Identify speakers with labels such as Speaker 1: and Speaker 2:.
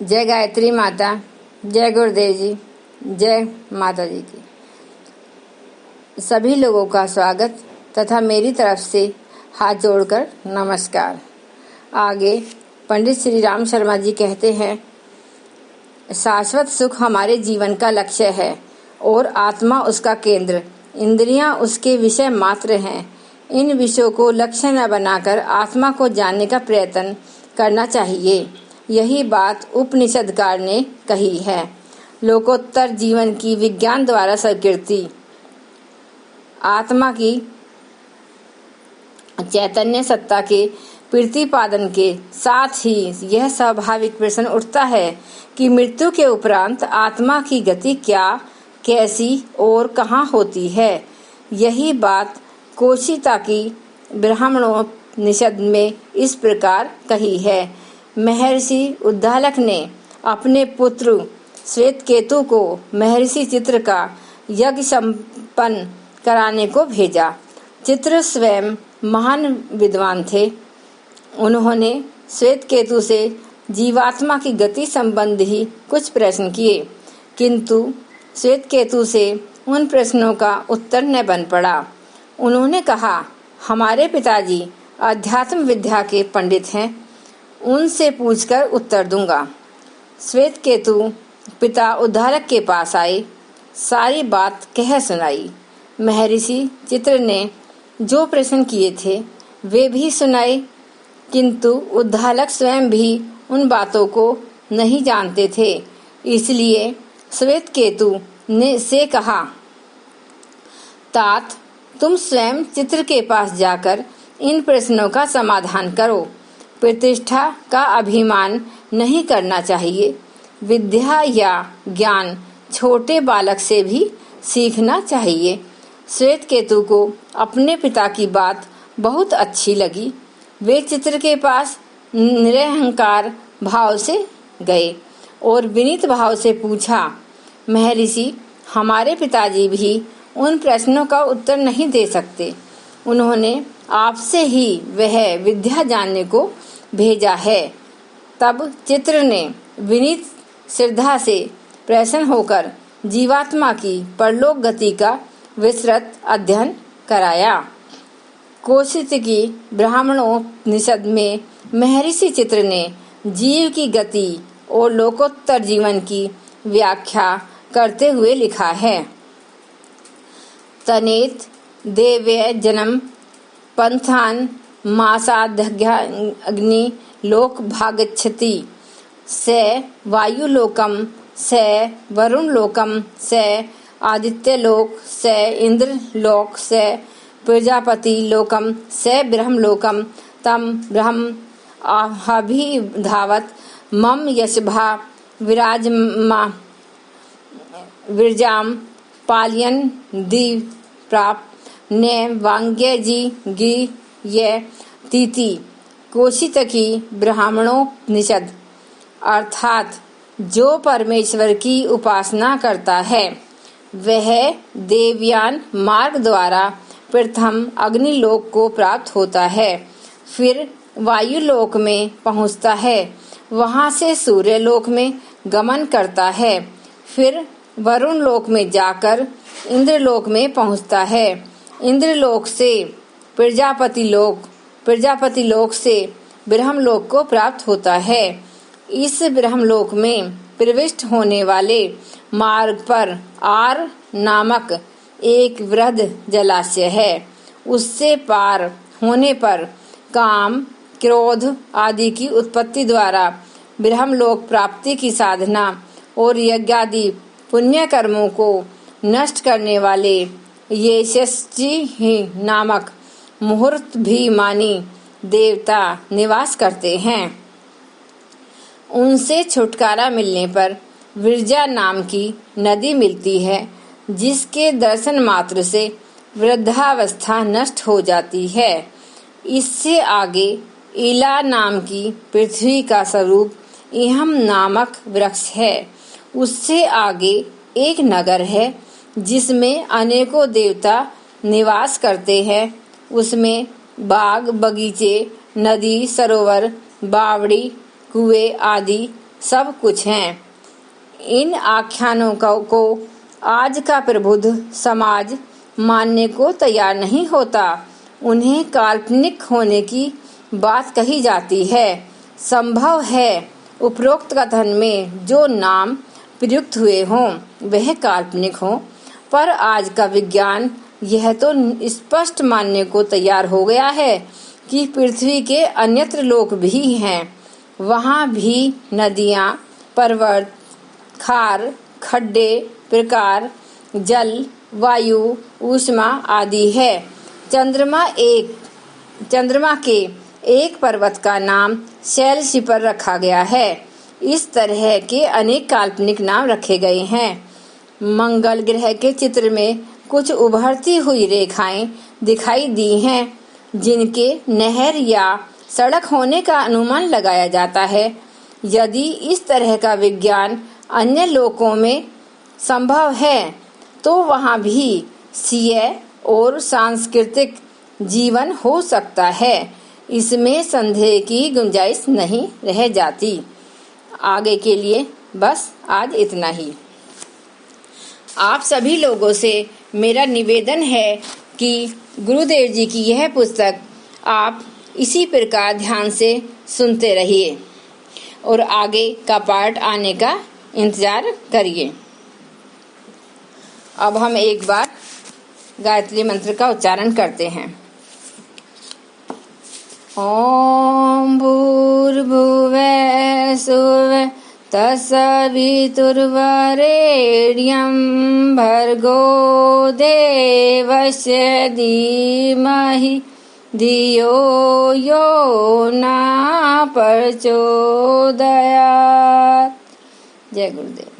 Speaker 1: जय गायत्री माता, जय गुरुदेव जी, जय माता जी की। सभी लोगों का स्वागत तथा मेरी तरफ से हाथ जोड़कर नमस्कार। आगे पंडित श्री राम शर्मा जी कहते हैं, शाश्वत सुख हमारे जीवन का लक्ष्य है और आत्मा उसका केंद्र, इंद्रियां उसके विषय मात्र हैं। इन विषयों को लक्ष्य न बनाकर आत्मा को जानने का प्रयत्न करना चाहिए। यही बात उपनिषदकार ने कही है। लोकोत्तर जीवन की विज्ञान द्वारा स्वीकृति, आत्मा की चैतन्य सत्ता के प्रतिपादन के साथ ही यह स्वाभाविक प्रश्न उठता है कि मृत्यु के उपरांत आत्मा की गति क्या, कैसी और कहाँ होती है। यही बात कोशिता की ब्राह्मणोपनिषद में इस प्रकार कही है। महर्षि उद्दालक ने अपने पुत्र श्वेतकेतु को महर्षि चित्र का यज्ञ संपन्न कराने को भेजा। चित्र स्वयं महान विद्वान थे। उन्होंने श्वेतकेतु से जीवात्मा की गति संबंधी कुछ प्रश्न किए, किंतु श्वेतकेतु से उन प्रश्नों का उत्तर न बन पड़ा। उन्होंने कहा, हमारे पिताजी अध्यात्म विद्या के पंडित हैं, उनसे पूछकर उत्तर दूंगा। श्वेतकेतु पिता उद्दालक के पास आए, सारी बात कह सुनाई। महर्षि चित्र ने जो प्रश्न किए थे वे भी सुनाए, किंतु उद्दालक स्वयं भी उन बातों को नहीं जानते थे। इसलिए श्वेतकेतु ने से कहा, तात, तुम स्वयं चित्र के पास जाकर इन प्रश्नों का समाधान करो। प्रतिष्ठा का अभिमान नहीं करना चाहिए। विद्या या ज्ञान छोटे बालक से भी सीखना चाहिए। श्वेतकेतु को अपने पिता की बात बहुत अच्छी लगी। वे चित्र के पास निरहंकार भाव से गए और विनीत भाव से पूछा, महर्षि, हमारे पिताजी भी उन प्रश्नों का उत्तर नहीं दे सकते। उन्होंने आपसे ही वह विद्या जानने को भेजा है। तब चित्र ने विनीत श्रद्धा से प्रसन्न होकर जीवात्मा की परलोक गति का विस्तृत अध्ययन कराया। कोशित की ब्राह्मणोपनिषद में महर्षि चित्र ने जीव की गति और लोकोत्तर जीवन की व्याख्या करते हुए लिखा है, तनेत देव्य जन्म पंथान मासाध्यग्नि लोक भागच्छति स वायुलोकम स वरुण लोकम स आदित्य लोक स इंद्र लोक स प्रजापति लोकम स ब्रह्म लोकम तम ब्रह्म अभिधावत मम यशभा विरजाम पालयन दिव प्राप्त ने वांग्य जी गी ये तीति। कोशित की ब्राह्मणोपनिषद, अर्थात जो परमेश्वर की उपासना करता है वह देवयान मार्ग द्वारा प्रथम अग्निलोक को प्राप्त होता है, फिर वायुलोक में पहुंचता है, वहां से सूर्यलोक में गमन करता है, फिर वरुण लोक में जाकर इंद्रलोक में पहुंचता है, इंद्रलोक से प्रजापति लोक से ब्रह्मलोक को प्राप्त होता है। इस ब्रह्मलोक में प्रविष्ट होने वाले मार्ग पर आर नामक एक वृहद जलाशय है। उससे पार होने पर काम, क्रोध आदि की उत्पत्ति द्वारा ब्रह्मलोक प्राप्ति की साधना और यज्ञादि पुण्य कर्मों को नष्ट करने वाले यशस्वी ही नामक मुहूर्त भी मानी देवता निवास करते हैं। उनसे छुटकारा मिलने पर विरजा नाम की नदी मिलती है, जिसके दर्शन मात्र से वृद्धावस्था नष्ट हो जाती है। इससे आगे इला नाम की पृथ्वी का स्वरूप इहम नामक वृक्ष है। उससे आगे एक नगर है जिसमें अनेकों देवता निवास करते हैं। उसमें बाग, बगीचे, नदी, सरोवर, बावड़ी, कुएं आदि सब कुछ हैं। इन आख्यानों को आज का प्रबुद्ध समाज मानने को तैयार नहीं होता। उन्हें काल्पनिक होने की बात कही जाती है। संभव है उपरोक्त कथन में जो नाम प्रयुक्त हुए हों वह काल्पनिक हों, पर आज का विज्ञान यह तो स्पष्ट मानने को तैयार हो गया है कि पृथ्वी के अन्यत्र लोक भी हैं। वहाँ भी नदियाँ, पर्वत, खार, खड्डे, प्रकार, जल, वायु, ऊष्मा आदि है। चंद्रमा के एक पर्वत का नाम शैलशिखर रखा गया है। इस तरह के अनेक काल्पनिक नाम रखे गए हैं। मंगल ग्रह के चित्र में कुछ उभरती हुई रेखाएं दिखाई दी हैं, जिनके नहर या सड़क होने का अनुमान लगाया जाता है। यदि इस तरह का विज्ञान अन्य लोकों में संभव है तो वहाँ भी सीय और सांस्कृतिक जीवन हो सकता है। इसमें संदेह की गुंजाइश नहीं रह जाती। आगे के लिए बस आज इतना ही। आप सभी लोगों से मेरा निवेदन है कि गुरुदेव जी की यह पुस्तक आप इसी प्रकार ध्यान से सुनते रहिए और आगे का पाठ आने का इंतजार करिए। अब हम एक बार गायत्री मंत्र का उच्चारण करते हैं। ओम भूर्भुवः सुवः तत्सवितुर्वरेण्यं भर्गो देवस्य धीमहि धियो यो न प्रचोदयात्। जय गुरुदेव।